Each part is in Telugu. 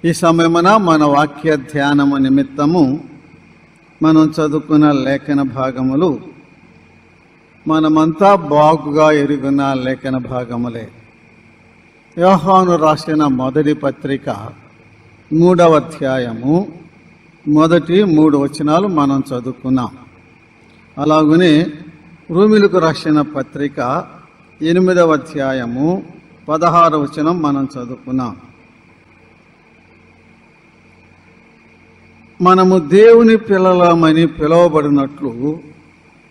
ఈ సమయమున మన వాక్య ధ్యానము నిమిత్తము మనం చదువుకున్న లేఖన భాగములు మనమంతా బాగుగా ఎరుగున్న లేఖన భాగములే. యోహాను రాసిన మొదటి పత్రిక 3వ అధ్యాయము మొదటి 3 వచనాలు మనం చదువుకున్నాం. అలాగనే రోమీయులకు రాసిన పత్రిక 8వ అధ్యాయము 16వ వచనం మనం చదువుకున్నాం. మనము దేవుని పిల్లలమని పిలువబడినట్లు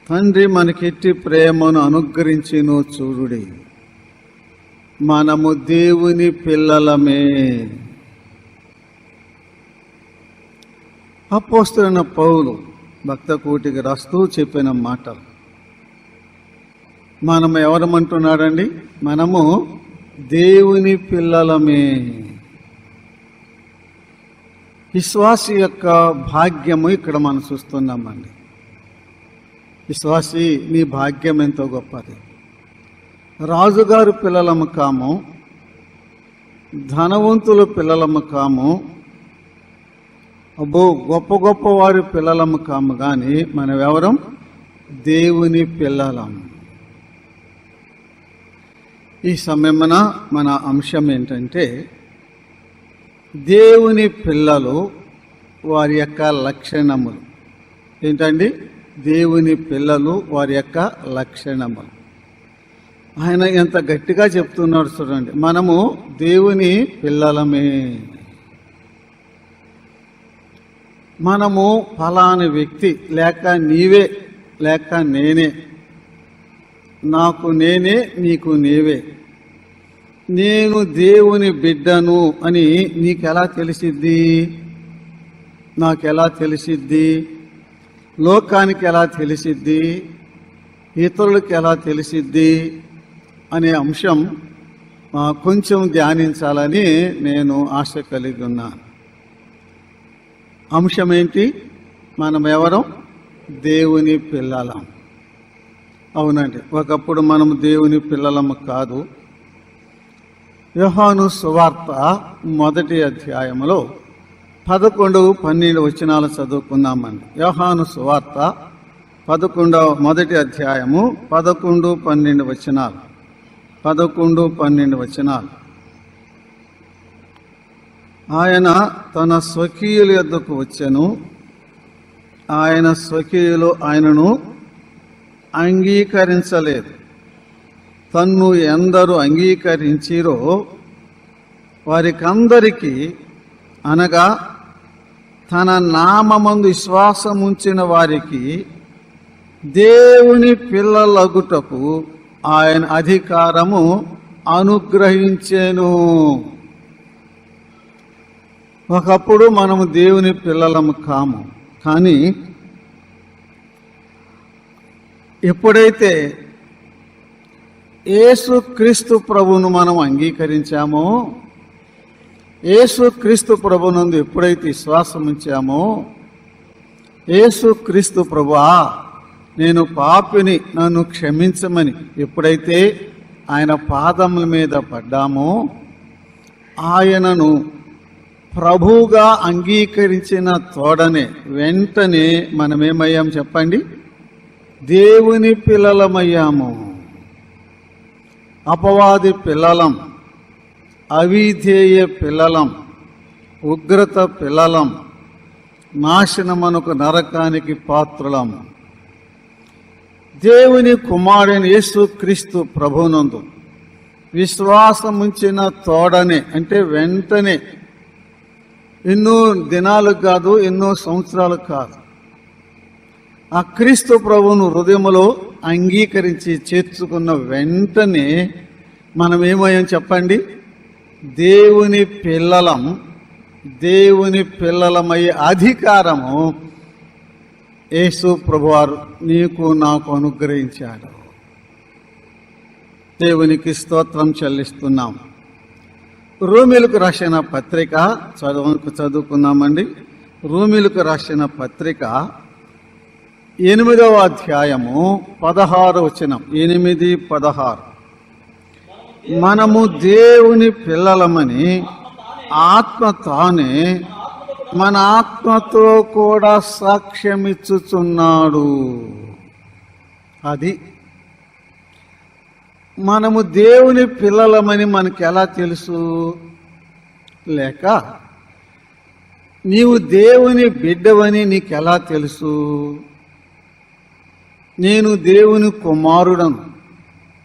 తండ్రి మనకెట్టి ప్రేమను అనుగ్రహించిను చూడుడి. మనము దేవుని పిల్లలమే. అపోస్తలుడైన పౌలు భక్త కోటికి రాస్తూ చెప్పిన మాటలు. మనం ఎవరమంటున్నాడండి? మనము దేవుని పిల్లలమే. విశ్వాసి యొక్క భాగ్యము ఇక్కడ మనం చూస్తున్నామండి. విశ్వాసి, నీ భాగ్యం ఎంతో గొప్పది. రాజుగారు పిల్లలము కాము, ధనవంతుల పిల్లలము కాము, అబ్బో గొప్ప గొప్ప వారి పిల్లలము కాము, కానీ మనమెవరం? దేవుని పిల్లలం. ఈ సమయమున మన అంశం ఏంటంటే, దేవుని పిల్లలు వారి యొక్క లక్షణములు ఏంటండి? దేవుని పిల్లలు వారి యొక్క లక్షణములు. ఆయన ఎంత గట్టిగా చెప్తున్నాడు చూడండి. మనము దేవుని పిల్లలమే. మనము ఫలాని వ్యక్తి, లేక నీవే, లేక నేనే, నాకు నేనే, నీకు నీవే, నేను దేవుని బిడ్డను అని నీకెలా తెలిసిద్ది? నాకెలా తెలిసిద్ది? లోకానికి ఎలా తెలిసిద్ది? ఇతరులకు ఎలా తెలిసిద్ది అనే అంశం కొంచెం ధ్యానించాలని నేను ఆశ కలిగి ఉన్నాను. అంశం ఏంటి? మనం ఎవరం? దేవుని పిల్లలం. అవునండి, ఒకప్పుడు మనం దేవుని పిల్లలము కాదు. యోహాను సువార్త 1వ అధ్యాయములో 11, 12 వచనాలు చదువుకున్నామండి. యోహాను సువార్త 1వ అధ్యాయము 11, 12 వచనాలు. 11, 12 వచనాలు. ఆయన తన స్వకీయుల యొద్దకు వచ్చెను, ఆయన స్వకీయులు ఆయనను అంగీకరించలేదు. తన్ను ఎందరు అంగీకరించిరో వారికందరికీ, అనగా తన నామమందు విశ్వాసముంచిన వారికి, దేవుని పిల్లలగుటకు ఆయన అధికారము అనుగ్రహించెను. ఒకప్పుడు మనము దేవుని పిల్లలము కాము, కానీ ఎప్పుడైతే యేసుక్రీస్తు ప్రభువును మనం అంగీకరించామో, యేసుక్రీస్తు ప్రభునందు ఎప్పుడైతే విశ్వాసం ఉంచామో, యేసుక్రీస్తు ప్రభువా నేను పాపిని, నన్ను క్షమించమని ఎప్పుడైతే ఆయన పాదముల మీద పడ్డామో, ఆయనను ప్రభువుగా అంగీకరించిన తోడనే వెంటనే మనమేమయ్యాం చెప్పండి? దేవుని పిల్లలమయ్యాము. అపవాది పిల్లలం, అవిధేయ పిల్లలం, ఉగ్రత పిల్లలం, నాశనమునకు నరకానికి పాత్రులం. దేవుని కుమారుడైన యేసుక్రీస్తు ప్రభువునందు విశ్వాసముంచిన తోడనే, అంటే వెంటనే, ఎన్నో దినాలు కాదు, ఎన్నో సంవత్సరాలు కాదు, ఆ క్రీస్తు ప్రభువును హృదయములో అంగీకరించి చేర్చుకున్న వెంటనే మనం ఏమయ్యాం చెప్పండి? దేవుని పిల్లలం. దేవుని పిల్లలమయ్యే అధికారము యేసు ప్రభువారు నీకు నాకు అనుగ్రహించాడు. దేవునికి స్తోత్రం చెల్లిస్తున్నాం. రోమీయులకు రాసిన పత్రిక చదువుకున్నామండి. రోమీయులకు రాసిన పత్రిక 8వ అధ్యాయము 16 వచనం. 8:16. మనము దేవుని పిల్లలమని ఆత్మ తానే మన ఆత్మతో కూడా సాక్ష్యమిచ్చుచున్నాడు. అది మనము దేవుని పిల్లలమని మనకి ఎలా తెలుసు? లేక నీవు దేవుని బిడ్డవని నీకెలా తెలుసు? నేను దేవుని కుమారుడను,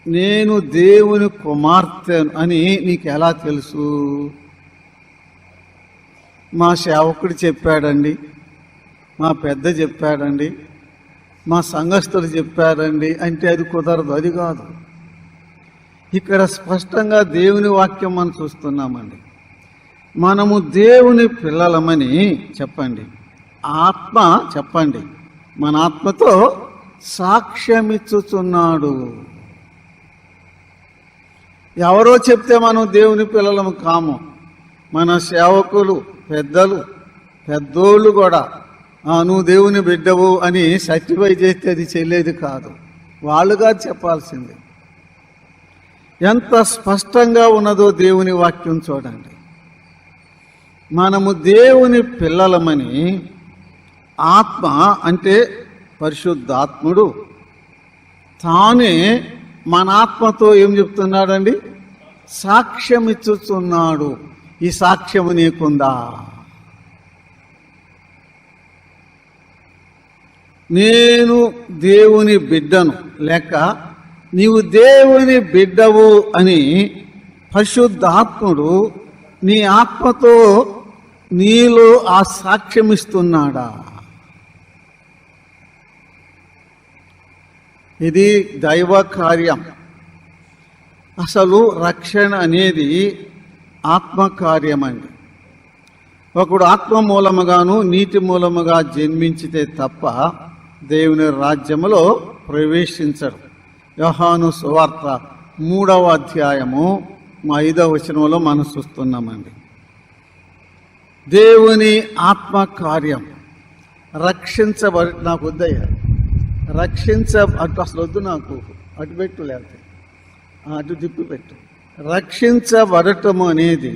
నేను దేవుని కుమార్తెను అని నీకెలా తెలుసు? మా సేవకుడు చెప్పాడండి, మా పెద్ద చెప్పాడండి, మా సంఘస్థులు చెప్పారండి అంటే అది కుదరదు. అది కాదు. ఇక్కడ స్పష్టంగా దేవుని వాక్యం మనం చూస్తున్నామండి. మనము దేవుని పిల్లలమని చెప్పండి, ఆత్మ చెప్పండి మన ఆత్మతో సాక్ష్యమిచ్చుచున్నాడు. ఎవరో చెప్తే మనం దేవుని పిల్లలము కాము. మన సేవకులు, పెద్దోళ్ళు కూడా నువ్వు దేవుని బిడ్డవు అని సర్టిఫై చేస్తే అది చెల్లేది కాదు. వాళ్ళుగా చెప్పాల్సింది. ఎంత స్పష్టంగా ఉన్నదో దేవుని వాక్యం చూడండి. మనము దేవుని పిల్లలమని ఆత్మ అంటే పరిశుద్ధాత్ముడు తానే మన ఆత్మతో ఏం చెప్తున్నాడండి? సాక్ష్యం ఇచ్చుతున్నాడు. ఈ సాక్ష్యము నీకుందా? నేను దేవుని బిడ్డను లేక నీవు దేవుని బిడ్డవు అని పరిశుద్ధాత్ముడు నీ ఆత్మతో నీలో ఆ సాక్ష్యం ఇస్తున్నాడా? ఇది దైవ కార్యం. అసలు రక్షణ అనేది ఆత్మకార్యమండి. ఒకడు ఆత్మ మూలముగాను నీటి మూలముగా జన్మించితే తప్ప దేవుని రాజ్యములో ప్రవేశించడు. యోహాను సువార్త 3వ అధ్యాయము 5వ వచనంలో మనం చూస్తున్నామండి. దేవుని ఆత్మ కార్యం నాకు వద్దయ్యా, అసలు వద్దు నాకు, అటు పెట్టు, లేకపోతే అటు తిప్పి పెట్టు. రక్షించబడటము అనేది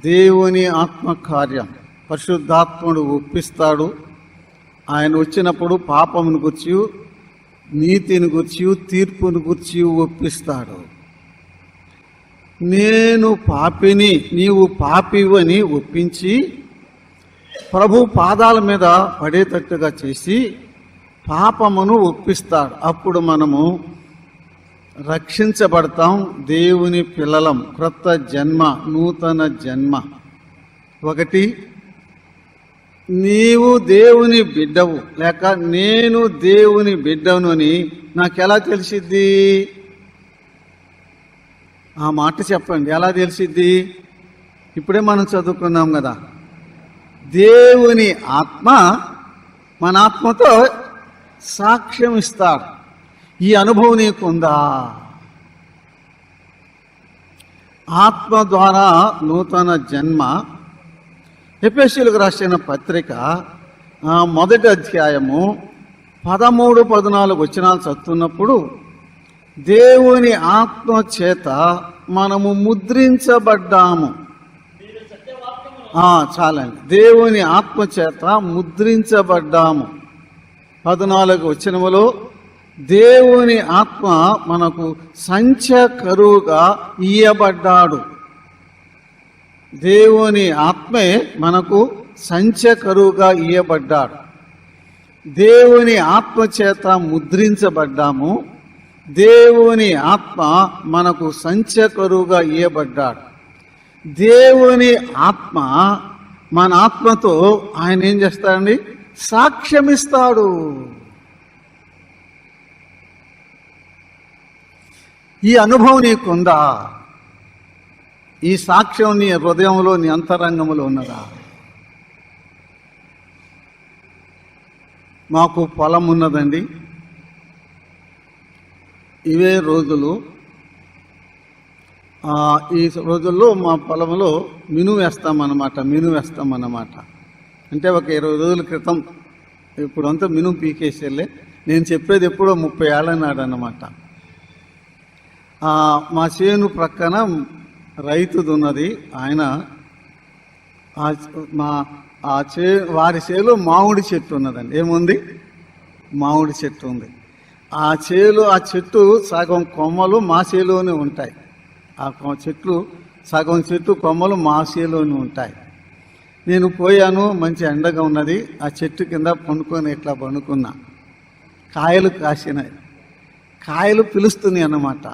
దేవుని ఆత్మ కార్యం. పరిశుద్ధాత్ముడు ఒప్పిస్తాడు. ఆయన వచ్చినప్పుడు పాపమును గుర్చి, నీతిని గుర్చి, తీర్పును గుర్చి ఒప్పిస్తాడు. నేను పాపిని, నీవు పాపివని ఒప్పించి ప్రభు పాదాల మీద పడేటట్టుగా చేసి పాపమును ఒప్పిస్తాడు. అప్పుడు మనము రక్షించబడతాం, దేవుని పిల్లలం, క్రొత్త జన్మ, నూతన జన్మ. ఒకటి, నీవు దేవుని బిడ్డవు లేక నేను దేవుని బిడ్డను అని నాకెలా తెలిసిద్ది? ఆ మాట చెప్పండి, ఎలా తెలిసిద్ది? ఇప్పుడే మనం చదువుకున్నాం కదా, దేవుని ఆత్మ మన ఆత్మతో సాక్ష్యం ఇస్తాడు. ఈ అనుభవం నీకుందా? ఆత్మ ద్వారా నూతన జన్మ. ఎఫెసీయులకు రాసిన పత్రిక 1వ అధ్యాయము 13-14 వచనాలు చదువుతున్నప్పుడు దేవుని ఆత్మ చేత మనము ముద్రించబడ్డాము. చాలండి, దేవుని ఆత్మ చేత ముద్రించబడ్డాము. 14వ వచనములో దేవుని ఆత్మ మనకు సంచకరువుగా ఇయ్యబడ్డాడు. దేవుని ఆత్మే మనకు సంచకరువుగా ఇయ్యబడ్డాడు. దేవుని ఆత్మ చేత ముద్రించబడ్డాము. దేవుని ఆత్మ మనకు సంచకరువుగా ఇయ్యబడ్డాడు. దేవుని ఆత్మ మన ఆత్మతో ఆయన ఏం చేస్తాడండి? సాక్ష్యమిస్తాడు. ఈ అనుభవం నీకుందా? ఈ సాక్ష్యం నీ హృదయంలో, నీ అంతరంగంలో ఉన్నదా? మాకు పొలం ఉన్నదండి. ఇవే రోజులు, ఈ రోజుల్లో మా పొలంలో మినుము వేస్తామన్నమాట. అంటే ఒక 20 రోజుల క్రితం, ఇప్పుడు అంతా మినుము పీకేసేలే. నేను చెప్పేది ఎప్పుడో 30 ఏళ్ల నాడన్నమాట. మా చేను ప్రక్కన రైతుది ఉన్నది. ఆయన వారి చేలో మామిడి చెట్టు ఉన్నదండి. ఏముంది? మామిడి చెట్టు ఉంది. ఆ చెట్టు సగం కొమ్మలు మా చేలోనే ఉంటాయి. ఆ సగం చెట్టు కొమ్మలు మా చేలోనే ఉంటాయి. నేను పోయాను, మంచి ఎండగా ఉన్నది. ఆ చెట్టు కింద ఇట్లా పండుకున్నా. కాయలు కాసినాయి. కాయలు పిలుస్తున్నాయి అన్నమాట.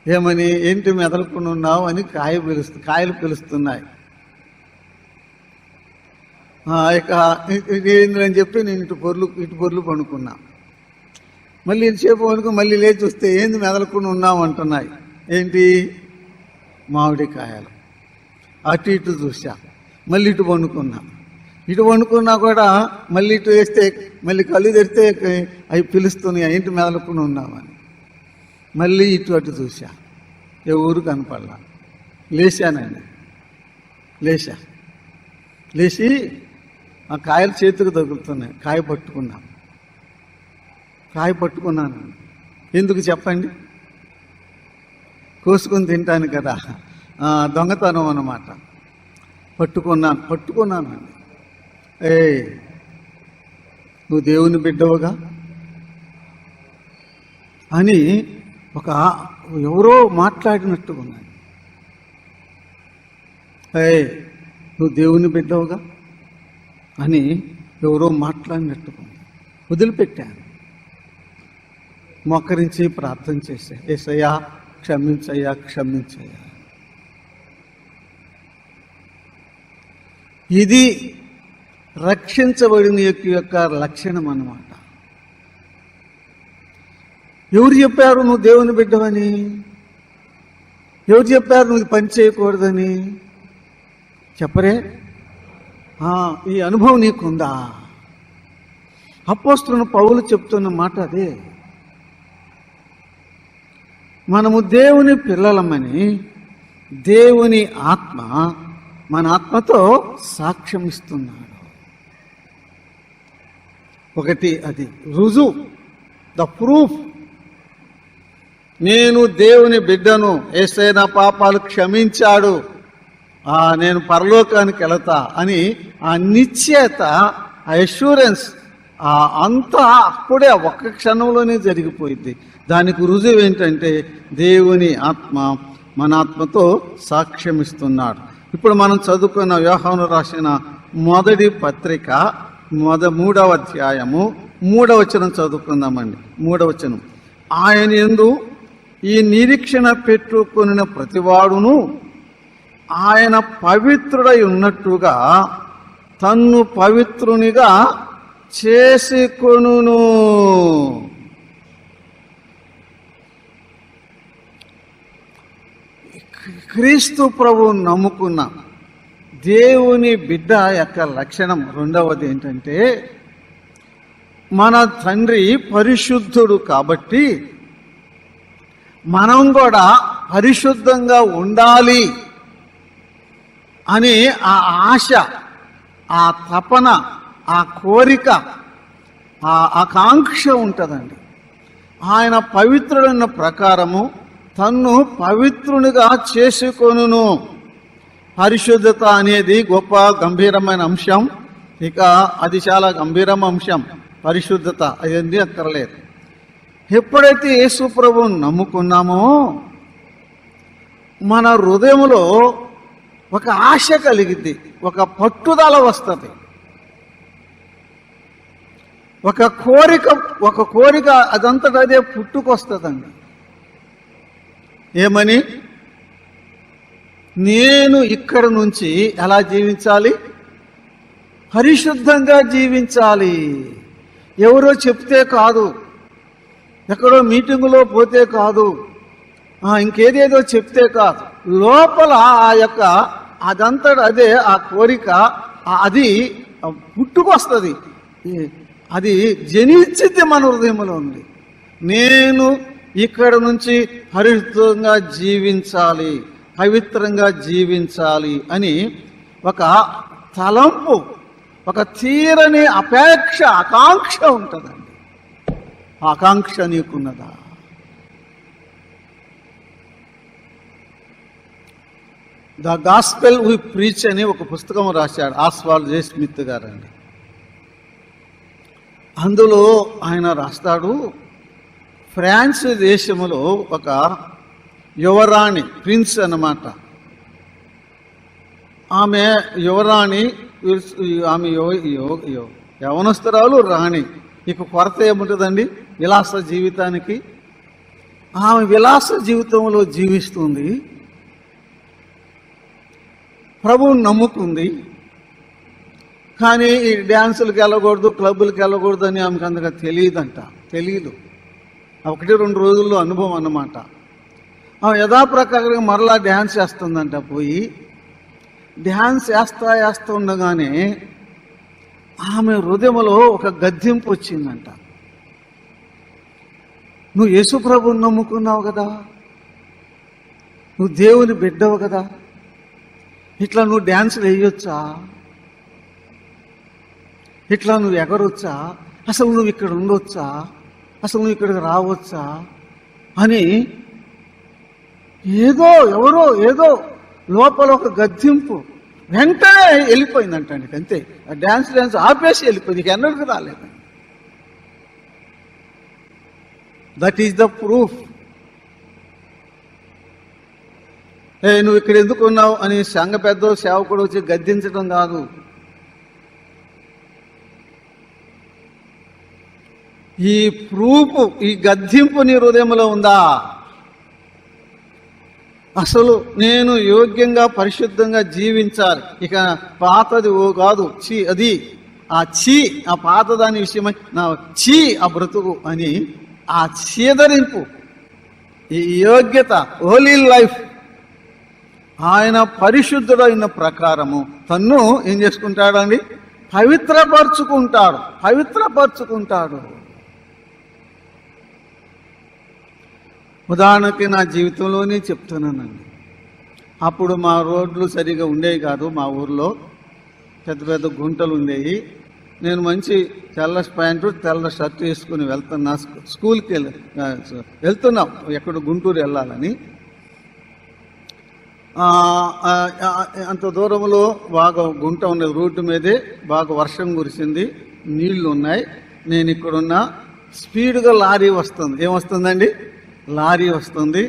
ఏమని? ఏంటి మెదలుకుని ఉన్నావు అని కాయలు పిలుస్తున్నాయి. ఇక ఏందని చెప్పి నేను ఇటు పొర్లు పండుకున్నా. మళ్ళీ ఇంతసేపు వరకు మళ్ళీ లేచి చూస్తే ఏంది మెదలుకుని ఉన్నావు అంటున్నాయి. ఏంటి? మామిడికాయలు. అటు ఇటు చూసా. మళ్ళీ ఇటు పండుకున్నా కూడా మళ్ళీ ఇటు వేస్తే మళ్ళీ కళ్ళు తెరిస్తే అవి పిలుస్తున్నాయి. ఏంటి మెదలుకుని ఉన్నామని. మళ్ళీ ఇటు అటు చూసా. ఎవరు కనపడలా. లేచానండి. లేచి ఆ కాయలు చేతికి తగులుతున్నాయి. కాయ పట్టుకున్నాను. ఎందుకు చెప్పండి? కోసుకొని తింటాను కదా. దొంగతనం అన్నమాట. పట్టుకున్నానండి. నువ్వు దేవుని బిడ్డవుగా అని ఎవరో మాట్లాడినట్టుగా ఉన్నాడు. నువ్వు దేవుని బిడ్డవుగా అని ఎవరో మాట్లాడినట్టుగా ఉంది. వదిలిపెట్టాను. మోకరించి ప్రార్థన చేశా. యేసయ్యా క్షమించయ్యా. ఇది రక్షించబడిన యొక్క లక్షణం అన్నమాట. ఎవరు చెప్పారు నువ్వు దేవుని బిడ్డవని? ఎవరు చెప్పారు నువ్వు పని చేయకూడదని? చెప్పరే? ఈ అనుభవం నీకుందా? అపోస్తలుడైన పౌలు చెప్తున్న మాట అదే. మనము దేవుని పిల్లలమని దేవుని ఆత్మ మన ఆత్మతో సాక్ష్యం ఇస్తున్నాడు. ఒకటి అది రుజువు, ద ప్రూఫ్. నేను దేవుని బిడ్డను, యేసయ్య నా పాపాలు క్షమించాడు, నేను పరలోకానికి వెళతా అని ఆ నిశ్చయత, ఆ అష్యూరెన్స్ అంతా అప్పుడే ఒక్క క్షణంలోనే జరిగిపోయింది. దానికి రుజువు ఏంటంటే దేవుని ఆత్మ మన ఆత్మతో సాక్ష్యం ఇస్తున్నాడు. ఇప్పుడు మనం చదువుకున్న యోహాను రాసిన మొదటి పత్రిక 3వ అధ్యాయము 3వ వచనం చదువుకుందామండి. 3వ వచనం. ఆయన యందు ఈ నిరీక్షణ పెట్టుకొనిన ప్రతివాడును ఆయన పవిత్రుడై ఉన్నట్టుగా తన్ను పవిత్రునిగా చేసుకొనును. క్రీస్తు ప్రభువును నమ్ముకున్న దేవుని బిడ్డ యొక్క లక్షణం రెండవది ఏంటంటే, మన తండ్రి పరిశుద్ధుడు కాబట్టి మనం కూడా పరిశుద్ధంగా ఉండాలి అని ఆ ఆశ, ఆ తపన, ఆ కోరిక, ఆ ఆకాంక్ష ఉంటుందండి. ఆయన పవిత్రుడన్న ప్రకారము తన్ను పవిత్రునిగా చేసుకొనును. పరిశుద్ధత అనేది గొప్ప గంభీరమైన అంశం. ఇక అది చాలా గంభీరమైన అంశం. పరిశుద్ధత అదేంటి అక్కర్లేదు. ఎప్పుడైతే యేసు ప్రభువును నమ్ముకున్నామో మన హృదయంలో ఒక ఆశ కలిగింది, ఒక పట్టుదల వస్తుంది, ఒక కోరిక అదంతటా అదే పుట్టుకొస్తుందండి. ఏమని? నేను ఇక్కడ నుంచి ఎలా జీవించాలి? పరిశుద్ధంగా జీవించాలి. ఎవరో చెప్తే కాదు, ఎక్కడో మీటింగులో పోతే కాదు, ఇంకేదేదో చెప్తే కాదు. లోపల అదంతటా అదే ఆ కోరిక, అది పుట్టుకొస్తుంది, అది జనించింది మన హృదయంలో ఉంది. నేను ఇక్కడ నుంచి పరిశుద్ధంగా జీవించాలి, పవిత్రంగా జీవించాలి అని ఒక తలంపు, ఒక తీరని అపేక్ష, ఆకాంక్ష ఉంటుందండి. ఆకాంక్ష నీకున్నదా? ద గాస్పెల్ వి ప్రీచ్ అని ఒక పుస్తకం రాశాడు ఆస్వాల్డ్ జే స్మిత్ గారు అండి. అందులో ఆయన రాస్తాడు, ఫ్రాన్స్ దేశంలో ఒక యువరాణి, ప్రిన్స్ అన్నమాట, ఆమె యువరాణి, ఆమె యవనస్తురాలు రాణి. ఇక కొరత ఏముంటుందండి విలాస జీవితానికి? ఆమె విలాస జీవితంలో జీవిస్తుంది, ప్రభువుని నమ్ముకుంది. కానీ ఈ డ్యాన్సులకు వెళ్ళకూడదు, క్లబ్బులకు వెళ్ళకూడదు అని ఆమెకు అంతగా తెలియదు. 1-2 రోజుల్లో అనుభవం అన్నమాట. ఆమె యథాప్రకారంగా మరలా డ్యాన్స్ చేస్తుందంట. పోయి డ్యాన్స్ చేస్తా ఉండగానే ఆమె హృదయంలో ఒక గద్దింపు వచ్చిందంట. నువ్వు యేసు ప్రభువుని నమ్ముకున్నావు కదా, నువ్వు దేవుని బిడ్డవు కదా, ఇట్లా నువ్వు డ్యాన్సులు వేయొచ్చా, ఇట్లా నువ్వు ఎగరొచ్చా, అసలు నువ్వు ఇక్కడ ఉండొచ్చా, అసలు నువ్వు ఇక్కడికి రావచ్చా అని ఏదో లోపల ఒక గద్దింపు వెంటనే వెళ్ళిపోయిందంటండి. అంతే, ఆ డ్యాన్స్ ఆపేసి వెళ్ళిపోయింది, ఇక ఎన్నడికి రాలేదు. That is the proof. నువ్వు ఇక్కడ ఎందుకు ఉన్నావు అని సంఘ పెద్ద సేవకుడు వచ్చి గద్దించడం కాదు. ఈ ప్రూఫ్, ఈ గద్దింపు నీ హృదయంలో ఉందా? అసలు నేను యోగ్యంగా పరిశుద్ధంగా జీవించాలి, ఇక పాతది కాదు, అది ఆ పాత దాని విషయమై నా ఆ బ్రతుకు అని ఆ చీదరింపు, ఈ యోగ్యత, హోలీ లైఫ్, ఆయన పరిశుద్ధుడైన ప్రకారము తన్ను ఏం చేసుకుంటాడండి? పవిత్రపరుచుకుంటాడు. ఉదాహరణకి నా జీవితంలోనే చెప్తున్నానండి. అప్పుడు మా రోడ్లు సరిగా ఉండేవి కాదు, మా ఊర్లో పెద్ద గుంటలు ఉండేవి. నేను మంచి తెల్ల ప్యాంటు తెల్ల షర్ట్ వేసుకుని వెళ్తున్నా, స్కూల్కి వెళ్తున్నాం, ఎక్కడ గుంటూరు వెళ్ళాలని. అంత దూరంలో బాగా గుంట ఉన్నది, రోడ్డు మీదే బాగా వర్షం కురిసింది, నీళ్లు ఉన్నాయి. నేను ఇక్కడున్నా, స్పీడ్గా లారీ వస్తుంది. ఏమొస్తుందండి? లారీ వస్తుంది.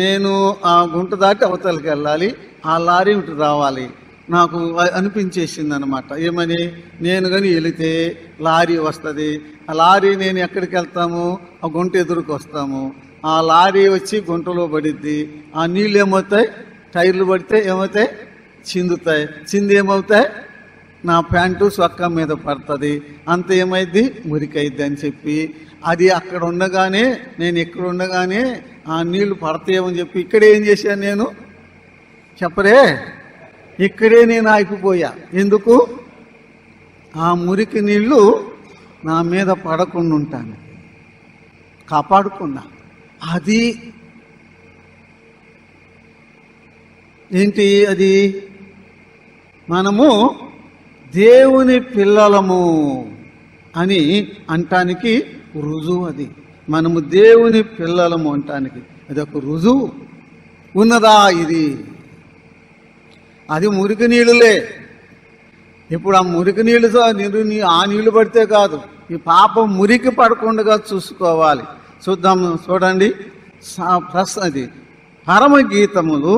నేను ఆ గుంట దాటి అవతలకి వెళ్ళాలి, ఆ లారీ ఇటు రావాలి. నాకు అనిపించేసింది అనమాట. ఏమని? నేను కానీ వెళితే లారీ వస్తుంది, ఆ లారీ నేను ఎక్కడికి వెళ్తాము? ఆ గుంట ఎదురుకు వస్తాము. ఆ లారీ వచ్చి గుంటలో పడిద్ది. ఆ నీళ్ళు ఏమవుతాయి? టైర్లు పడితే ఏమవుతాయి? చిందుతాయి. చింది ఏమవుతాయి? నా ప్యాంటు సొక్క మీద పడుతుంది. అంత ఏమైద్ది? మురికైద్ది అని చెప్పి, అది అక్కడ ఉండగానే, నేను ఇక్కడ ఉండగానే ఆ నీళ్లు పడతాయేమని చెప్పి ఇక్కడే ఏం చేశాను నేను? చెప్పరే, ఇక్కడే నేను ఆగిపోయా. ఎందుకు? ఆ మురికి నీళ్లు నా మీద పడకుండా ఉంటాను, కాపాడుకున్నా. అది ఏంటి? అది మనము దేవుని పిల్లలము అని అంటానికి రుజువు. అది మనము దేవుని పిల్లలము అంటానికి అది ఒక రుజువు. ఉన్నదా ఇది? అది మురికి నీళ్ళులే. ఇప్పుడు ఆ మురికి నీళ్ళుతో ఆ నీళ్లు పడితే కాదు, ఈ పాపం మురికి పడకుండా చూసుకోవాలి. చూడండి, అది పరమగీతములు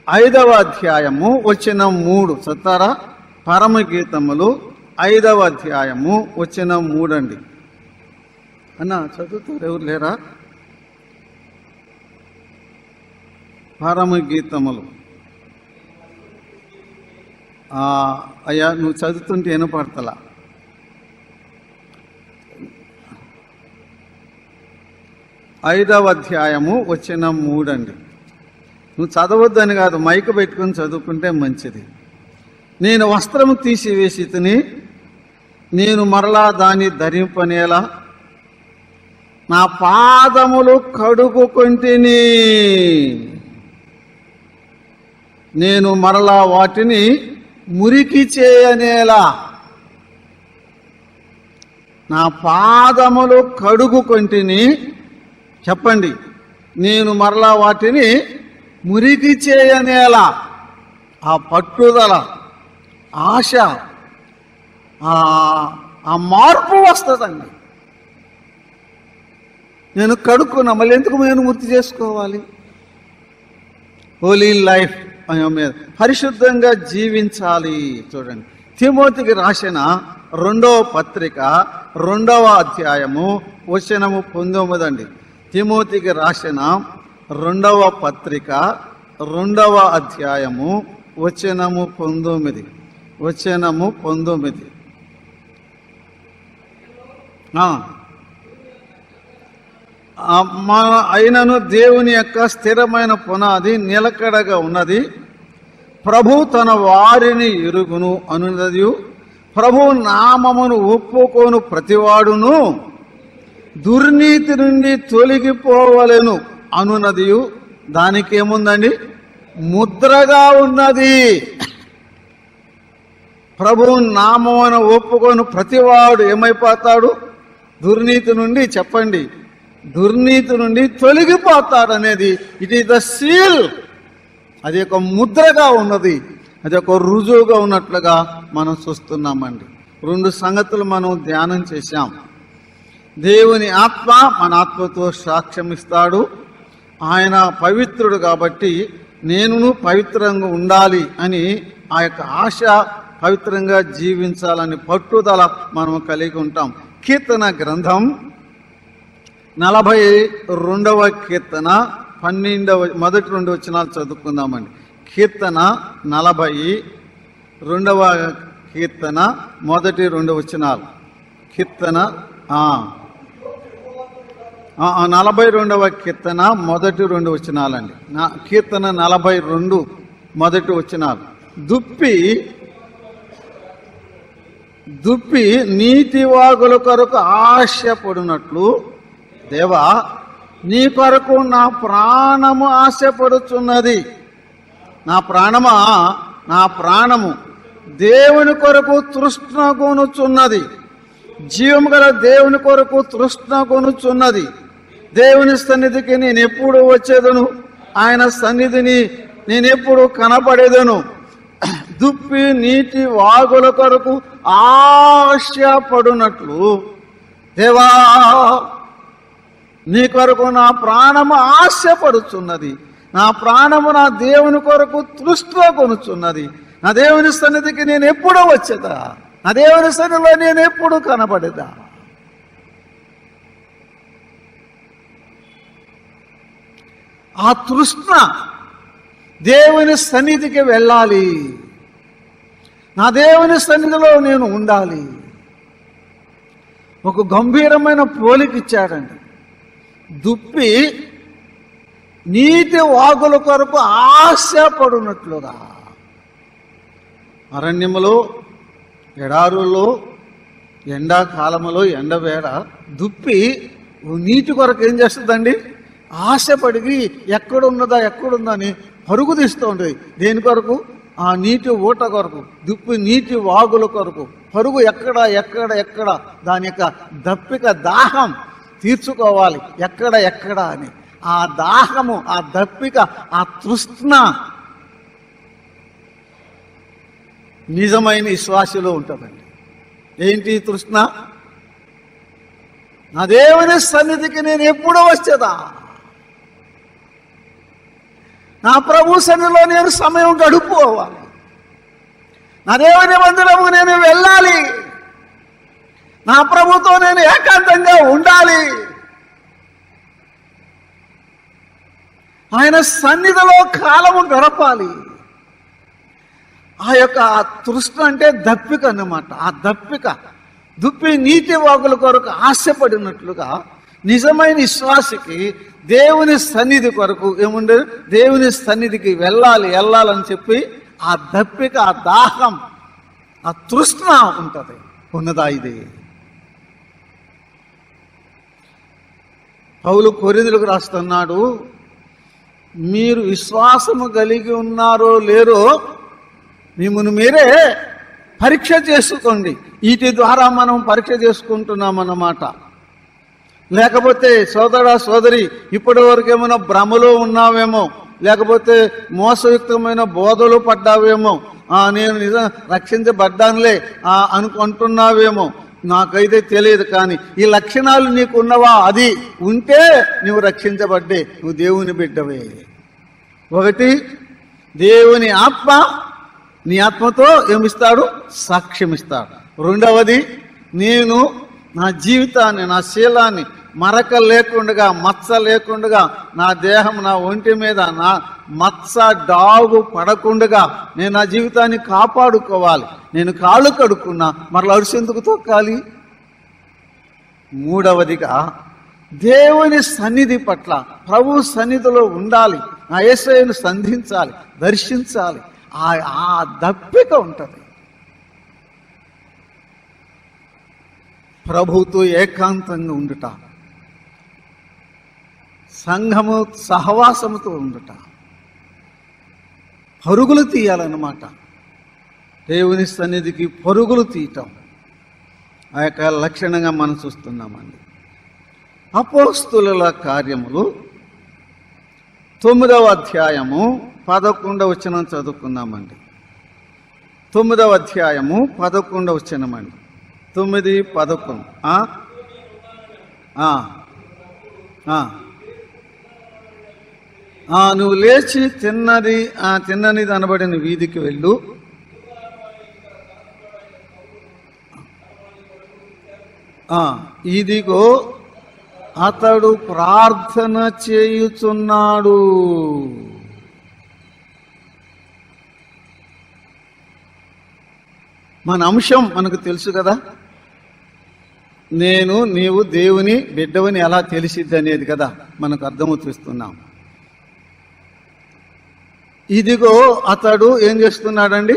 5వ అధ్యాయము వచనం 3 చదువుతారా? పరమగీతములు 5వ అధ్యాయము వచనం 3 అండి. అన్న చదువుతారు, ఎవరు లేరా? పరమగీతములు. అయ్యా నువ్వు చదువుతుంటే వినపడతలా. 5వ అధ్యాయము వచనం 3 అండి. నువ్వు చదవద్దని కాదు, మైక్ పెట్టుకుని చదువుకుంటే మంచిది. నేను వస్త్రము తీసివేసి తిని, నేను మరలా దాన్ని ధరింపనేలా నా పాదములు కడుగుకొంటిని, నేను మరలా వాటిని మురికి చేయనేలా. నా పాదములు కడుగుకొంటిని, చెప్పండి, నేను మరలా వాటిని మురికి చేయనేలా ఆ పట్టుదల, ఆశ, ఆ మార్పు వస్తుందండి. నేను కడుక్కున్నా, మళ్ళీ ఎందుకు నేను గుర్తు చేసుకోవాలి? హోలీ లైఫ్ మీద పరిశుద్ధంగా జీవించాలి. చూడండి, తిమోతికి రాసిన 2వ పత్రిక 2వ అధ్యాయము వచనము 19 అండి. తిమోతికి రాసిన 2వ పత్రిక 2వ అధ్యాయము వచనము 19. అయినను దేవుని యొక్క స్థిరమైన పునాది నిలకడగా ఉన్నది, ప్రభు తన వారిని ఎరుగును అనున్నది, ప్రభు నామమును ఒప్పుకోను ప్రతివాడును దుర్నీతి నుండి తొలగిపోవలెను అనున్నది. దానికి ఏముందండి? ముద్రగా ఉన్నది. ప్రభు నామమును ఒప్పుకోను ప్రతివాడు ఏమైపోతాడు? దుర్నీతి నుండి, చెప్పండి, దుర్నీతి నుండి తొలగిపోతాడు అనేది ఇట్ ఈస్ ద సీల్. అది ఒక ముద్రగా ఉన్నది, అది ఒక రుజువుగా ఉన్నట్లుగా మనం చూస్తున్నామండి. 2 సంగతులు మనం ధ్యానం చేశాం. దేవుని ఆత్మ మన ఆత్మతో సాక్ష్యం ఇస్తాడు. ఆయన పవిత్రుడు కాబట్టి నేను పవిత్రంగా ఉండాలి అని ఆ యొక్క ఆశ, పవిత్రంగా జీవించాలని పట్టుదల మనం కలిగి ఉంటాం. కీర్తన గ్రంథం 42వ కీర్తన 12 2 వచనాలు చదువుకుందామండి. కీర్తన 42వ కీర్తన 1 2 వచనాలు. కీర్తన 42వ కీర్తన 1 2 వచనాలండి. కీర్తన 42 1 వచనాలు. దుప్పి నీటి వాగుల కొరకు ఆశపడినట్లు, దేవా నీ కొరకు నా ప్రాణము ఆశపడుచున్నది. నా ప్రాణము దేవుని కొరకు తృష్ణగొనుచున్నది. జీవము గల దేవుని కొరకు తృష్ణగొనుచున్నది. దేవుని సన్నిధికి నేను ఎప్పుడు వచ్చేదను, ఆయన సన్నిధిని నేను ఎప్పుడు కనపడేదను. దుప్పి నీటి వాగుల కొరకు ఆశపడునట్లు, దేవా నీ కొరకు నా ప్రాణము ఆశపడుచున్నది. నా ప్రాణము నా దేవుని కొరకు తృష్ణ కొనుచున్నది. నా దేవుని సన్నిధికి నేను ఎప్పుడూ వచ్చేదా, నా దేవుని సన్నిధిలో నేను ఎప్పుడు కనబడేదా. ఆ తృష్ణ, దేవుని సన్నిధికి వెళ్ళాలి, నా దేవుని సన్నిధిలో నేను ఉండాలి. ఒక గంభీరమైన పోలిక ఇచ్చాడండి. దుప్పి నీటి వాగుల కొరకు ఆశపడునట్లుగా, అరణ్యములో, ఎడారుల్లో, ఎండాకాలములో, ఎండవేడ దుప్పి నీటి కొరకు ఏం చేస్తుందండి? ఆశపడి ఎక్కడుందా అని పరుగు తీస్తూ ఉంటుంది. దేని కొరకు? ఆ నీటి ఊట కొరకు, దుప్పి నీటి వాగుల కొరకు పరుగు. ఎక్కడ దాని యొక్క దప్పిక, దాహం తీర్చుకోవాలి. ఎక్కడ అని ఆ దాహము, ఆ దప్పిక, ఆ తృష్ణ నిజమైన విశ్వాసలో ఉంటుందండి. ఏంటి తృష్ణ? నా దేవుని సన్నిధికి నేను ఎప్పుడూ వచ్చేదా, నా ప్రభు సన్నిధిలో నేను సమయం గడుపుకోవాలి, నా దేవుని మందిరముకు నేను వెళ్ళాలి, నా ప్రభుతో నేను ఏకాంతంగా ఉండాలి, ఆయన సన్నిధిలో కాలము గడపాలి. ఆ యొక్క తృష్ణ అంటే దప్పిక అన్నమాట. ఆ దప్పిక, దుప్పి నీటి వాగుల కొరకు ఆశపడినట్లుగా నిజమైన విశ్వాసికి దేవుని సన్నిధి కొరకు ఏముండే, దేవుని సన్నిధికి వెళ్ళాలని చెప్పి ఆ దప్పిక, ఆ దాహం, ఆ తృష్ణ ఉంటుంది. ఉన్నదా ఇది? పౌలు కొరింథీయులకు రాస్తున్నాడు, మీరు విశ్వాసము కలిగి ఉన్నారో లేరో మిమ్మల్ని మీరే పరీక్ష చేసుకోండి. వీటి ద్వారా మనం పరీక్ష చేసుకుంటున్నామన్నమాట. లేకపోతే సోదరా సోదరి, ఇప్పటి వరకు ఏమైనా భ్రమలో ఉన్నావేమో, లేకపోతే మోసయుక్తమైన బోధలు పడ్డావేమో, నేను నిజం రక్షించబడ్డానులే అనుకుంటున్నావేమో, నాకైతే తెలియదు. కానీ ఈ లక్షణాలు నీకు ఉన్నవా? అది ఉంటే నువ్వు రక్షించబడ్డే, నువ్వు దేవుని బిడ్డవే. ఒకటి, దేవుని ఆత్మ నీ ఆత్మతో ఏమిస్తాడు? సాక్ష్యమిస్తాడు. రెండవది, నేను నా జీవితాన్ని, నా శీలాన్ని మరక లేకుండా, మచ్చ లేకుండా, నా దేహం, నా ఒంటి మీద నా మచ్చ డాగు పడకుండా నేను నా జీవితాన్ని కాపాడుకోవాలి. నేను కాళ్ళు కడుక్కున్నా మరలా అరుసెందుకు తొక్కాలి? మూడవదిగా, దేవుని సన్నిధి పట్ల, ప్రభు సన్నిధిలో ఉండాలి, నా యేసయ్యను సంధించాలి, దర్శించాలి. ఆ దప్పిక ఉంటుంది. ప్రభుతో ఏకాంతంగా ఉండుట, సంఘము సహవాసముతో ఉండుట, పరుగులు తీయాలన్నమాట. దేవుని సన్నిధికి పరుగులు తీయటం, ఆ యొక్క లక్షణంగా మనం చూస్తున్నామండి. అపోస్తుల కార్యములు 9వ అధ్యాయము 11వ వచనం చదువుకున్నామండి. 9వ అధ్యాయము 11వ వచనమండి. 9:11. నువ్వు లేచి తిన్నది అనబడిన వీధికి వెళ్ళు, ఇదిగో అతడు ప్రార్థన చేయుచున్నాడు. మన అంశం మనకు తెలుసు కదా, నీవు దేవుని బిడ్డవని ఎలా తెలిసిద్ది అనేది కదా మనకు అర్థమవుతున్నాం. ఇదిగో అతడు ఏం చేస్తున్నాడండి?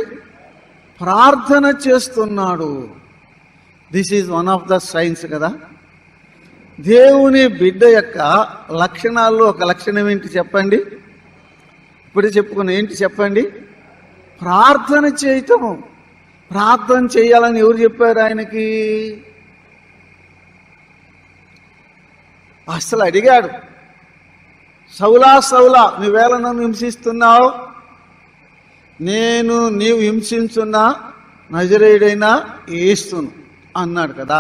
ప్రార్థన చేస్తున్నాడు. This is one of the science కదా. దేవుని బిడ్డ యొక్క లక్షణాల్లో ఒక లక్షణం ఏంటి చెప్పండి? ఇప్పుడే చెప్పుకున్న ఏంటి చెప్పండి? ప్రార్థన చేయటము. ప్రార్థన చేయాలని ఎవరు చెప్పారు ఆయనకి? అసలు అడిగాడు, సౌలా సౌలా, నువ్వేళ నన్ను హింసిస్తున్నావు? నీవు హింసించున్న నజరేయుడైన యేసును అన్నాడు కదా.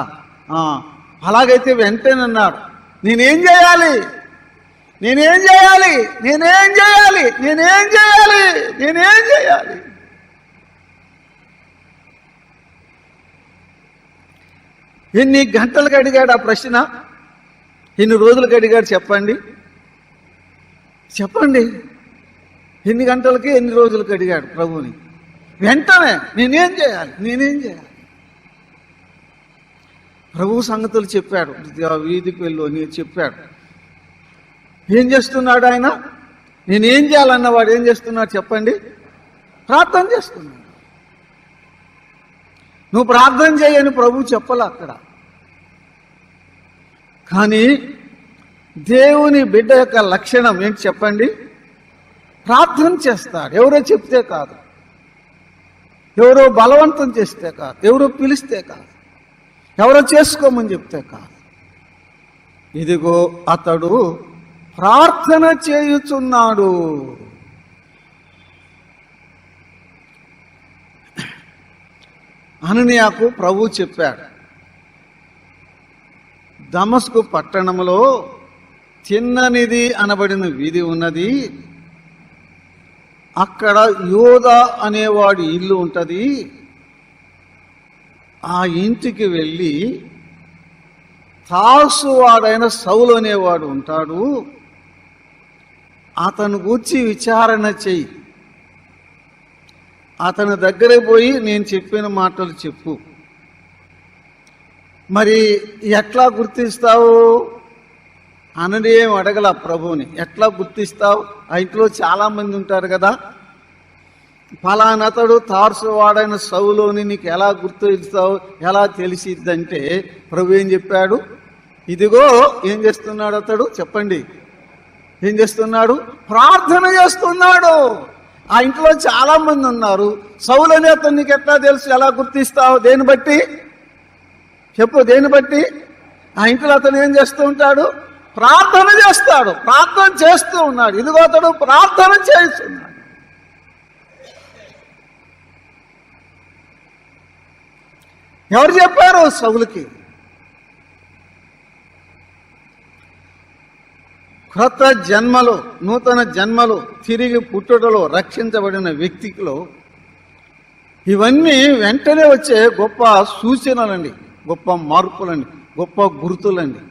అలాగైతే వెంటనే అన్నాడు, నేనేం చేయాలి? ఎన్ని గంటలకు అడిగాడు ఆ ప్రశ్న? ఎన్ని రోజులకు అడిగాడు చెప్పండి? ఎన్ని గంటలకి, ఎన్ని రోజులకు అడిగాడు ప్రభువుని? వెంటనే నేనేం చేయాలి? ప్రభు సంగతులు చెప్పాడు. వీధికి వెళ్ళు అని చెప్పాడు. ఏం చేస్తున్నాడు ఆయన? నేనేం చేయాలన్నవాడు ఏం చేస్తున్నాడు చెప్పండి? ప్రార్థన చేస్తున్నాడు. నువ్వు ప్రార్థన చేయని ప్రభు చెప్పలే అక్కడ. కానీ దేవుని బిడ్డ యొక్క లక్షణం ఏంటి చెప్పండి? ప్రార్థన చేస్తాడు. ఎవరో చెప్తే కాదు, ఎవరో బలవంతం చేస్తే కాదు, ఎవరో పిలిస్తే కాదు, ఎవరో చేసుకోమని చెప్తే కాదు. ఇదిగో అతడు ప్రార్థన చేయుచున్నాడు. అననీయాకు ప్రభు చెప్పాడు, దమస్కు పట్టణంలో తిన్ననిది అనబడిన వీధి ఉన్నది, అక్కడ యోదా అనేవాడి ఇల్లు ఉంటుంది. ఆ ఇంటికి వెళ్ళి తార్సువాడైన సౌలు అనేవాడు ఉంటాడు, అతను గూర్చి విచారణ చెయ్యి. అతని దగ్గరికి పోయి నేను చెప్పిన మాటలు చెప్పు. మరి ఎట్లా గుర్తిస్తావు? అననేం అడగల ప్రభువుని. ఎట్లా గుర్తిస్తావు? ఆ ఇంట్లో చాలా మంది ఉంటారు కదా. ఫలానతడు తార్సువాడైన సౌలుని నీకు ఎలా గుర్తిస్తావు, ఎలా తెలిసిద్దంటే ప్రభు ఏం చెప్పాడు? ఇదిగో ఏం చేస్తున్నాడు అతడు చెప్పండి? ఏం చేస్తున్నాడు? ప్రార్థన చేస్తున్నాడు. ఆ ఇంట్లో చాలా మంది ఉన్నారు. సౌలు అనే అతను నీకు ఎట్లా తెలుసు? ఎలా గుర్తిస్తావు? దేని బట్టి చెప్పు? దేని బట్టి? ఆ ఇంట్లో అతను ఏం చేస్తూ ఉంటాడు? ప్రార్థన చేస్తాడు. ప్రార్థన చేస్తూ ఉన్నాడు. ఇదిగో అతడు ప్రార్థన చేస్తున్నాడు. ఎవరు చెప్పారు? సౌలుకి. క్రొత్త జన్మలో, నూతన జన్మలో, తిరిగి పుట్టుటలో రక్షించబడిన వ్యక్తిలో ఇవన్నీ వెంటనే వచ్చే గొప్ప సూచనలండి, గొప్ప మార్పులండి, గొప్ప గుర్తులండి.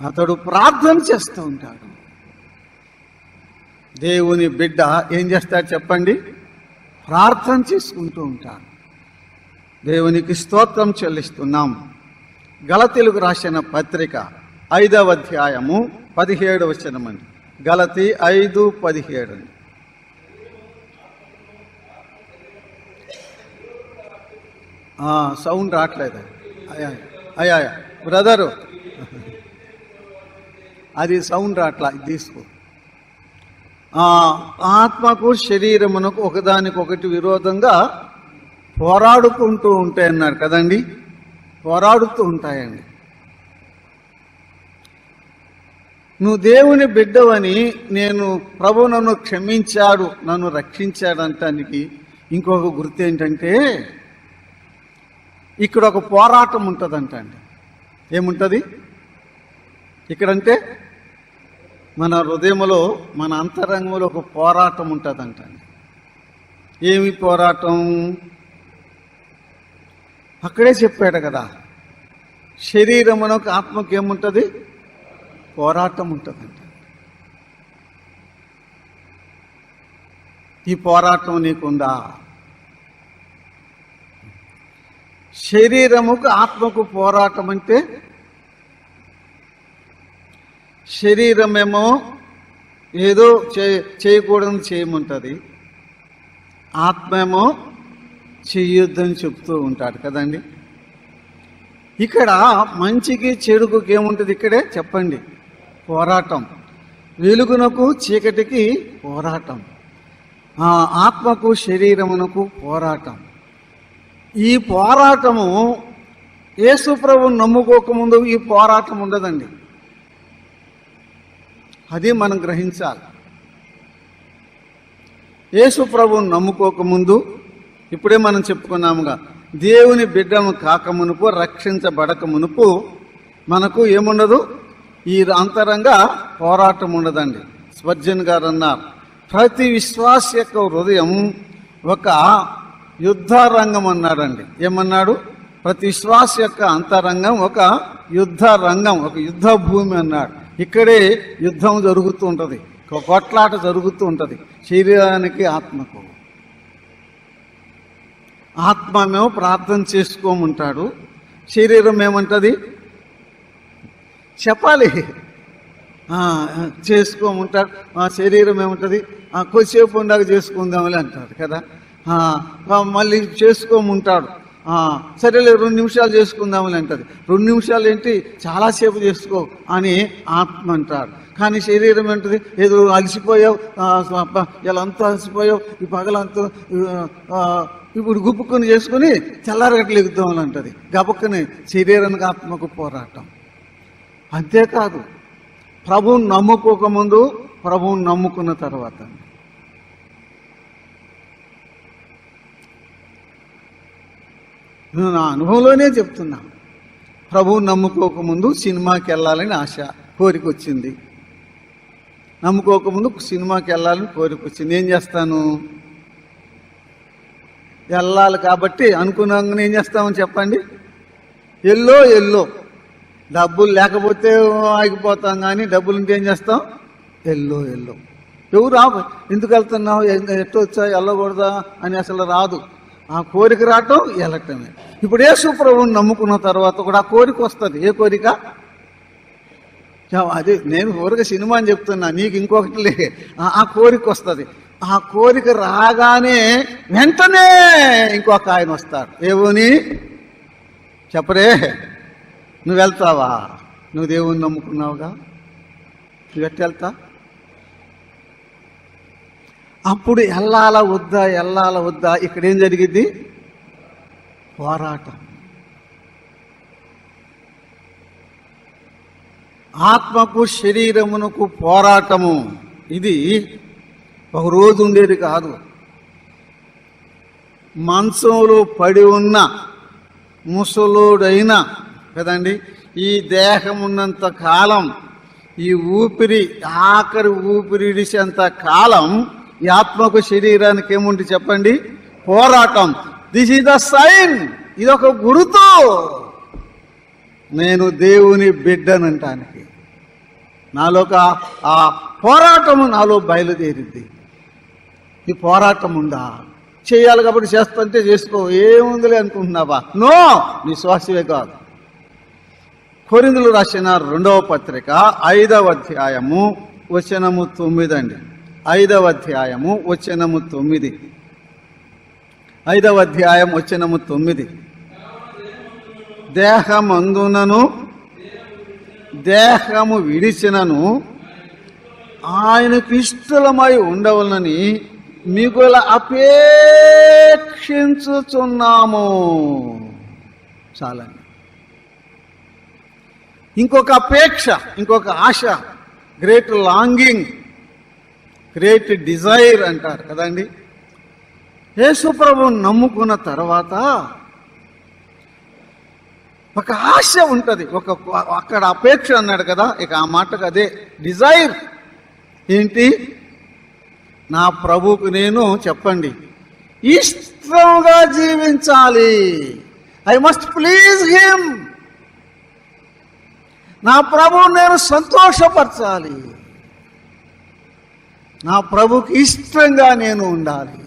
అతడు ప్రార్థన చేస్తూ ఉంటాడు. దేవుని బిడ్డ ఏం చేస్తాడు చెప్పండి? ప్రార్థన చేసుకుంటూ ఉంటాడు. దేవునికి స్తోత్రం చెల్లిస్తున్నాం. గలతీలకు రాసిన పత్రిక 5వ అధ్యాయము 17వ వచనం అండి. గలతీ 5:17 అండి. సౌండ్ రావట్లేదు. అయ్యా బ్రదరు, అది సౌండ్ రావట్లా, ఇది తీసుకో. ఆత్మకు శరీరమునకు ఒకదానికొకటి విరోధంగా పోరాడుకుంటూ ఉంటాయన్నారు కదండి. పోరాడుతూ ఉంటాయండి. నువ్వు దేవుని బిడ్డవని, నేను ప్రభు నన్ను క్షమించాడు, నన్ను రక్షించాడంటానికి ఇంకొక గుర్తు ఏంటంటే, ఇక్కడ ఒక పోరాటం ఉంటుందంట అండి. ఏముంటుంది ఇక్కడంటే? మన హృదయంలో, మన అంతరంగంలో ఒక పోరాటం ఉంటుందంట. ఏమి పోరాటం? అక్కడే చెప్పాడు కదా, శరీరమునకు ఆత్మకు ఏముంటుంది? పోరాటం ఉంటుందంట. ఈ పోరాటం నీకుందా? శరీరముకు ఆత్మకు పోరాటం అంటే, శరీరమేమో ఏదో చేయకూడదని చేయమంటుంది, ఆత్మేమో చెయ్యొద్దని చెప్తూ ఉంటాడు కదండి. ఇక్కడ మంచికి చెడుకు ఏముంటుంది? ఇక్కడే చెప్పండి, పోరాటం. వెలుగునకు చీకటికి పోరాటం, ఆత్మకు శరీరమునకు పోరాటం. ఈ పోరాటము యేసు ప్రభువును నమ్ముకోకముందు ఈ పోరాటం ఉండదండి. అది మనం గ్రహించాలి. యేసు ప్రభువును నమ్ముకోకముందు, ఇప్పుడే మనం చెప్పుకున్నాముగా, దేవుని బిడ్డను కాకమునుపు, రక్షించబడక మునుపు మనకు ఏముండదు? ఈ అంతరంగా పోరాటం ఉండదండి. స్పర్జన్ గారు అన్నారు, ప్రతి విశ్వాస యొక్క హృదయం ఒక యుద్ధ రంగం అన్నాడండి. ఏమన్నాడు? ప్రతి విశ్వాస యొక్క అంతరంగం ఒక యుద్ధ రంగం, ఒక యుద్ధ భూమి అన్నాడు. ఇక్కడే యుద్ధం జరుగుతూ ఉంటుంది, కొట్లాట జరుగుతూ ఉంటుంది శరీరానికి ఆత్మకు. ఆత్మేమో ప్రార్థన చేసుకోమంటాడు, శరీరం ఏమంటది? చెప్పాలి, చేసుకోమంటాడు. శరీరం ఏమంటది? కొద్దిసేపు ఉండాక చేసుకుందామని అంటాడు కదా. మళ్ళీ చేసుకోమంటాడు. సరేలే 2 నిమిషాలు చేసుకుందామని అంటది. 2 నిమిషాలు ఏంటి, చాలాసేపు చేసుకో అని ఆత్మ అంటాడు. కానీ శరీరం ఏంటది? ఏదో అలసిపోయావు, ఇలా అంతా అలసిపోయావు, ఈ పగలంతా ఇప్పుడు గుప్పుకొని చేసుకుని తెల్లారగట్లు ఎగుద్దామని అంటది. గబక్కని శరీరానికి ఆత్మకు పోరాటం. అంతేకాదు, ప్రభువుని నమ్ముకోకముందు, ప్రభువుని నమ్ముకున్న తర్వాత. నేను నా అనుభవంలోనే చెప్తున్నా. ప్రభువుని నమ్ముకోకముందు సినిమాకి వెళ్ళాలని ఆశ, కోరిక వచ్చింది. నమ్ముకోకముందు సినిమాకి వెళ్ళాలని కోరిక వచ్చింది. ఏం చేస్తాను? వెళ్ళాలి కాబట్టి అనుకున్నాక ఏం చేస్తామని చెప్పండి? ఎల్లో డబ్బులు లేకపోతే ఆగిపోతాం, కానీ డబ్బులు ఉంటే ఏం చేస్తాం? ఎల్లో ఎవరు ఎందుకు వెళ్తున్నావు, ఎట్టు వచ్చా, వెళ్ళకూడదా అని అసలు రాదు. ఆ కోరిక రావటం, వెళ్ళటమే. ఇప్పుడు యేసు ప్రభువుని నమ్ముకున్న తర్వాత కూడా ఆ కోరిక వస్తుంది. ఏ కోరిక? అది నేను ఊరిక సినిమా అని చెప్తున్నా, నీకు ఇంకొకటి లే. ఆ కోరిక వస్తుంది. ఆ కోరిక రాగానే వెంటనే ఇంకొక ఆయన వస్తాడు. ఏవోని చెప్పరే, నువ్వు వెళ్తావా? నువ్వు దేవుని నమ్ముకున్నావుగా, నువ్వు ఎట్టు వెళ్తా? అప్పుడు వెళ్ళాలా వద్దా? ఇక్కడ ఏం జరిగింది? పోరాటం. ఆత్మకు శరీరమునకు పోరాటము. ఇది ఒక రోజు ఉండేది కాదు. మంచంలో పడి ఉన్న ముసలోడైనా కదండి, ఈ దేహం ఉన్నంత కాలం, ఈ ఊపిరి ఆఖరి ఊపిరి ఇడిసేంత కాలం ఈ ఆత్మకు శరీరానికి ఏముంది చెప్పండి? పోరాటం. This is the sign. ఇదొక గుర్తు, నేను దేవుని బిడ్డనంటానికి. నాలో ఆ పోరాటము నాలో బయలుదేరింది. ఈ పోరాటం ఉందా? చేయాలి కాబట్టి చేస్తుంటే చేసుకో, ఏముందిలే అనుకుంటున్నావా? నో, నీ శ్వాసవే కాదు. కొరింథీయులు రాసిన 2వ పత్రిక 5వ అధ్యాయము వచనము 9 అండి. 5వ అధ్యాయము వచనము 9. 5వ అధ్యాయం వచనము 9. దేహమందునను దేహము విడిచినను ఆయనకు ఇష్టలమై ఉండవలనని మిగుల అపేక్షించుచున్నాము. చాలండి. ఇంకొక అపేక్ష, ఇంకొక ఆశ, గ్రేట్ లాంగింగ్, గ్రేట్ డిజైర్ అంటారు కదండి. యేసు ప్రభువును నమ్ముకున్న తర్వాత ఒక ఆశ ఉంటుంది, అక్కడ అపేక్ష అన్నాడు కదా, ఇక ఆ మాటకు అదే డిజైర్. ఏంటి? నా ప్రభువుకు నేను చెప్పండి ఇష్టంగా జీవించాలి. I must please him. నా ప్రభువు నేను సంతోషపరచాలి. నా ప్రభువుకి ఇష్టంగా నేను ఉండాలి.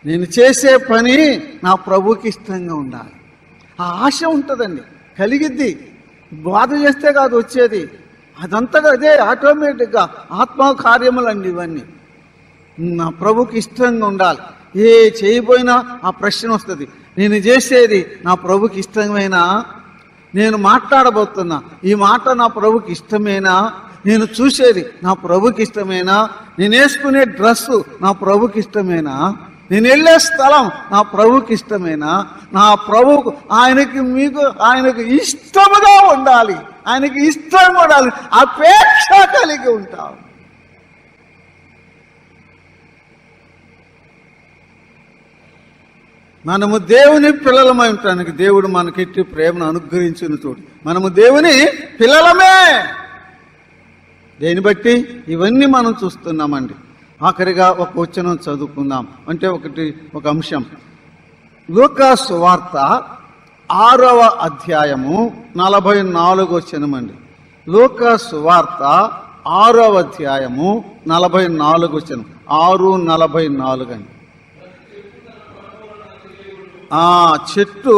నేను చేసే పని నా ప్రభువుకి ఇష్టంగా ఉండాలి. ఆ ఆశ ఉంటుందండి, కలిగిద్ది. బాధ చేస్తే కాదు వచ్చేది, అదంతగా అదే ఆటోమేటిక్గా ఆత్మ కార్యములండి ఇవన్నీ. నా ప్రభుకి ఇష్టంగా ఉండాలి. ఏ చేయబోయినా ఆ ప్రశ్న వస్తుంది, నేను చేసేది నా ప్రభుకి ఇష్టమేనా? నేను మాట్లాడబోతున్నా ఈ మాట నా ప్రభుకి ఇష్టమేనా? నేను చూసేది నా ప్రభుకి ఇష్టమేనా? నేను వేసుకునే డ్రెస్సు నా ప్రభుకి ఇష్టమేనా? నేను వెళ్ళే స్థలం నా ప్రభుకి ఇష్టమేనా? నా ప్రభువుకు ఆయనకు ఇష్టముగా ఉండాలి, ఆయనకి ఇష్టంగా ఉండాలి, అపేక్ష కలిగి ఉంటాం. మనము దేవుని పిల్లలమై ఉంటానికి దేవుడు మనకెట్టి ప్రేమను అనుగ్రహించిన చోటు మనము దేవుని పిల్లలమే. దేని బట్టి ఇవన్నీ మనం చూస్తున్నామండి. ఆఖరిగా ఒక వచనం చదువుకుందాం. అంటే ఒక అంశం, లూకా సువార్త 6వ అధ్యాయము 44 వచనం అండి. లూకా సువార్త 6వ అధ్యాయము 44 వచనం. 6:44 అండి. చెట్టు,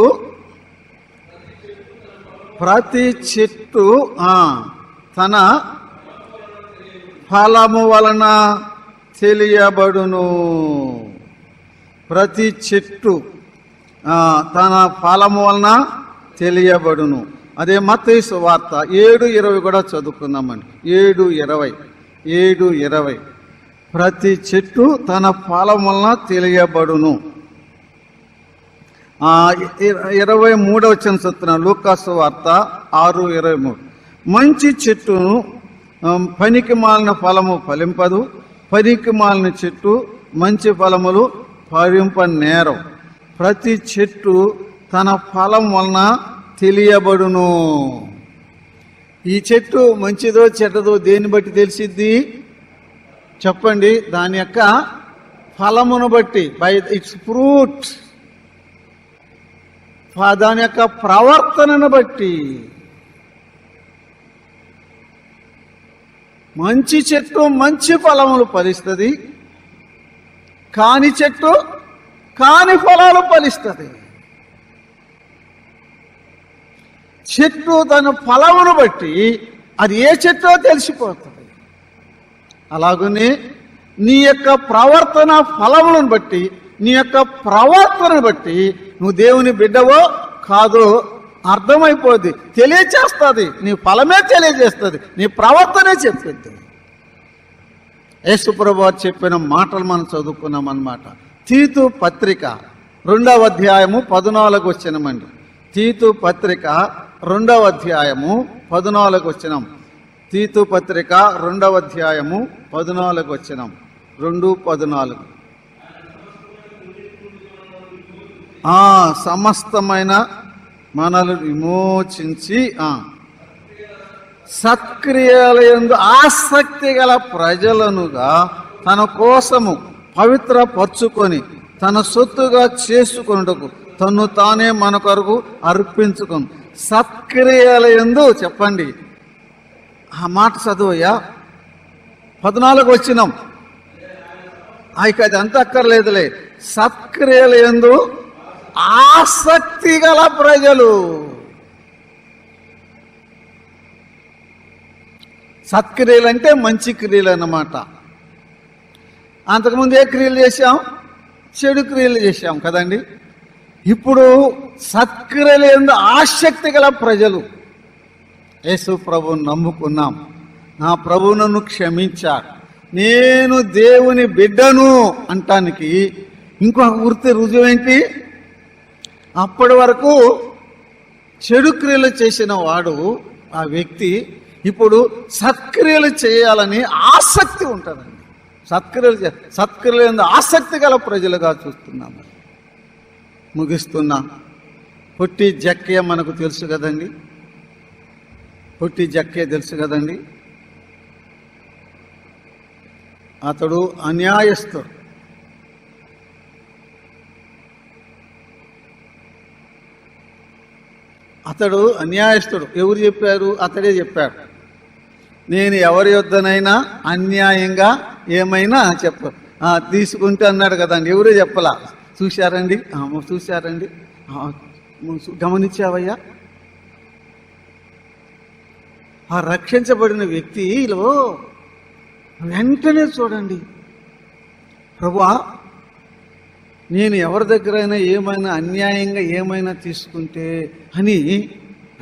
ప్రతి చెట్టు తన ఫలము వలన తెలియబడును. ప్రతి చెట్టు తన ఫలము వలన తెలియబడును. అదే మత్తయి సువార్త 7:20 కూడా చదువుకుందామండి. 7:20 ప్రతి చెట్టు తన ఫలం వలన తెలియబడును. 23వ వచనం చదువుతున్నాం. లూకా సువార్త 6:23. మంచి చెట్టును పనికి మాలిన ఫలము ఫలింపదు, పనికి మాలిన చెట్టు మంచి ఫలములు ఫలింపనేరవు. ప్రతి చెట్టు తన ఫలం వలన తెలియబడును. ఈ చెట్టు మంచిదో చెడ్డదో దేన్ని బట్టి తెలిసిద్ది చెప్పండి? దాని యొక్క ఫలమును బట్టి, బై ఇట్స్ ఫ్రూట్. దాని యొక్క ప్రవర్తనను బట్టి. మంచి చెట్టు మంచి ఫలములు ఫలిస్తుంది, కాని చెట్టు కాని ఫలాలు ఫలిస్తుంది. చెట్టు తన ఫలమును బట్టి అది ఏ చెట్టో తెలిసిపోతుంది. అలాగనే నీ యొక్క ప్రవర్తన ఫలములను బట్టి, నీ యొక్క ప్రవర్తనను బట్టి నువ్వు దేవుని బిడ్డవో కాదో అర్థమైపోద్ది, తెలియచేస్తుంది. నీ ఫలమే తెలియజేస్తుంది, నీ ప్రవర్తనే చెప్పింది. యేసు ప్రభువు చెప్పిన మాటలు మనం చదువుకున్నాం అన్నమాట. తీతు పత్రిక 2వ అధ్యాయము 14 వచనమండి. తీతు పత్రిక 2వ అధ్యాయము 14 వచనం. తీతు పత్రిక 2వ అధ్యాయము 14 వచనం. 2:14. సమస్తమైన మనల్ని విమోచించి సత్క్రియలందు ఆసక్తి గల ప్రజలనుగా తన కోసము పవిత్రపరచుకొని తన సొత్తుగా చేసుకొనుటకు తన్ను తానే మన కొరకు అర్పించుకొని సత్క్రియలందు, చెప్పండి ఆ మాట చదువయ్యా, 14 వచనం. ఇక అది అంత అక్కర్లేదులే. సత్క్రియలందు ఆసక్తి గల ప్రజలు. సత్క్రియలు అంటే మంచి క్రియలు అన్నమాట. అంతకుముందు ఏ క్రియలు చేశాం? చెడు క్రియలు చేశాం కదండి. ఇప్పుడు సత్క్రియలు యందు ఆసక్తి గల ప్రజలు. యేసు ప్రభువును నమ్ముకున్నాం, నా ప్రభువు నన్ను క్షమించాడు, నేను దేవుని బిడ్డను అంటానికి ఇంకొక గుర్తు రుజువేంటి? అప్పటి వరకు చెడు క్రియలు చేసిన వాడు, ఆ వ్యక్తి ఇప్పుడు సత్క్రియలు చేయాలని ఆసక్తి ఉంటుందండి. సత్క్రియలు ఆసక్తి గల ప్రజలుగా చూస్తున్నాము. ముగిస్తున్నా. పొట్టి జక్కయ్య మనకు తెలుసు కదండి. పొట్టి జక్కయ్య తెలుసు కదండి. అతడు అన్యాయస్తుడు. ఎవరు చెప్పారు? అతడే చెప్పాడు. నేను ఎవరి యొద్దనైనా అన్యాయంగా ఏమైనా తీసుకుంటే అన్నాడు కదండి. ఎవరో చెప్పలా. చూశారండి? గమనించావయ్యా? ఆ రక్షించబడిన వ్యక్తిలో వెంటనే చూడండి, ప్రభువా నేను ఎవరి దగ్గరైనా ఏమైనా అన్యాయంగా ఏమైనా తీసుకుంటే అని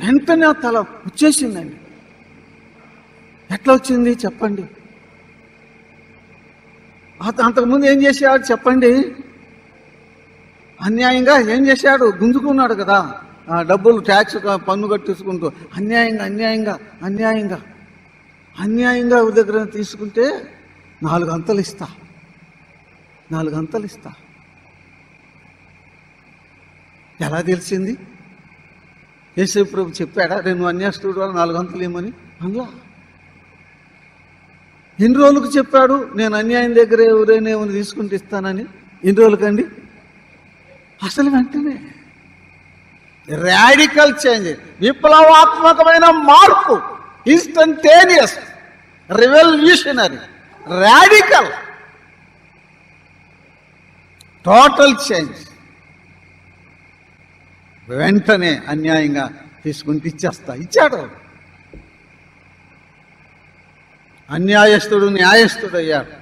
వెంటనే ఆ తల వచ్చేసిందండి. ఎట్లా వచ్చింది చెప్పండి? అంతకుముందు ఏం చేశాడు చెప్పండి? అన్యాయంగా ఏం చేశాడు? గుంజుకున్నాడు కదా, డబ్బులు ట్యాక్స్ పన్ను కట్టించుకుంటూ అన్యాయంగా ఎవరి దగ్గర తీసుకుంటే 4 అంతలు ఇస్తా. ఎలా తెలిసింది? యేసు ప్రభు చెప్పాడా నేను అన్యాయస్తుడు 4 అంతలు ఏమని? అందులో ఎన్ని రోజులకు చెప్పాడు నేను అన్యాయం దగ్గర ఎవరైనా ఏమైనా తీసుకుంటే ఇస్తానని? ఎన్ని రోజులకండి? అసలు వెంటనే రాడికల్ చేంజ్, విప్లవాత్మకమైన మార్పు, instantaneous, revolutionary, radical, total change. వెంటనే అన్యాయంగా తీసుకుంటే ఇచ్చాడు. అన్యాయస్తుడు న్యాయస్తుడయ్యాడు,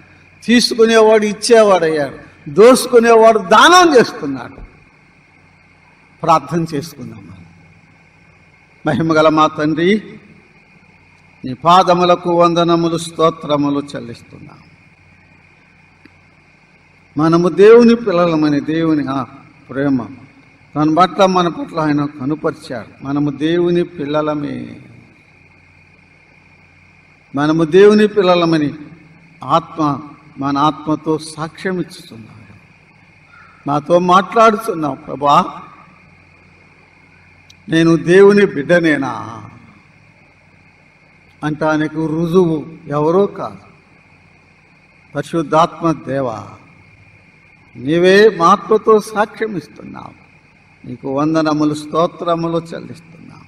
తీసుకునేవాడు ఇచ్చేవాడయ్యాడు, దోసుకునేవాడు దానం చేస్తున్నాడు. ప్రార్థన చేసుకుందాం. మహిమగల మా తండ్రి, నీ పాదములకు వందనములు స్తోత్రములు చెల్లిస్తున్నాం. మనము దేవుని పిల్లలమని దేవుని ప్రేమ తన పట్ల మన పట్ల ఆయన కనుపరిచాడు. మనము దేవుని పిల్లలమని ఆత్మ మన ఆత్మతో సాక్ష్యం ఇస్తున్నాడు. నాతో మాట్లాడుతున్నావు ప్రభా, నేను దేవుని బిడ్డనేనా అంటానికి రుజువు ఎవరో కాదు, పరిశుద్ధాత్మ దేవా, నీవే మా ఆత్మతో సాక్ష్యం ఇస్తున్నావు. నీకు వందనములు స్తోత్రములు చెల్లిస్తున్నావు.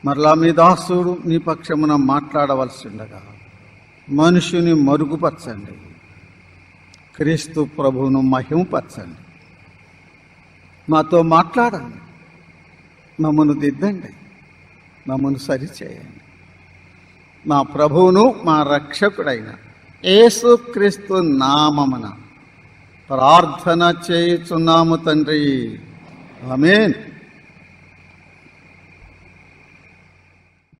మరలా మీ దాసుడు నీ పక్షమున మాట్లాడవలసి ఉండగా మనుషుని మరుగుపరచండి, క్రీస్తు ప్రభువును మహిమపరచండి. మాతో మాట్లాడండి, మమ్మను దిద్దండి, మమ్మను సరిచేయండి. మా ప్రభువును మా రక్షకుడైన యేసుక్రీస్తు నామమున ప్రార్థన చేయుచున్నాము తండ్రి. ఆమేన్.